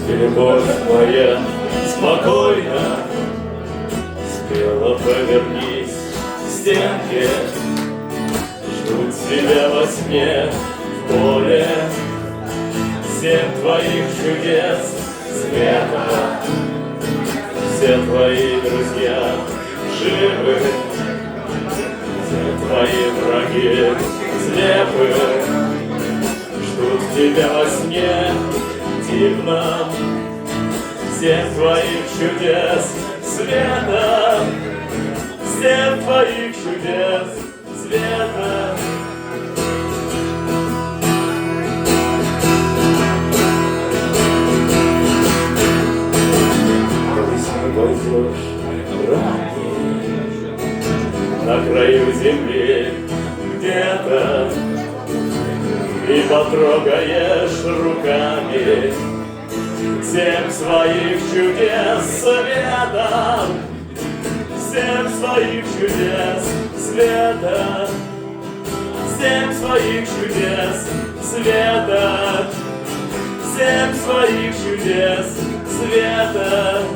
Любовь моя спокойно, смело повернись к стенке. Ждут тебя во сне в поле, 7 твоих чудес света. Все твои друзья живы, все твои враги слепы. Ждут тебя во сне дивном, 7 твоих чудес света. 7 твоих чудес света. Пойдешь ранее на краю земли где-то и потрогаешь руками 7 своих чудес света. 7 своих чудес света. 7 своих чудес света. 7 своих чудес света.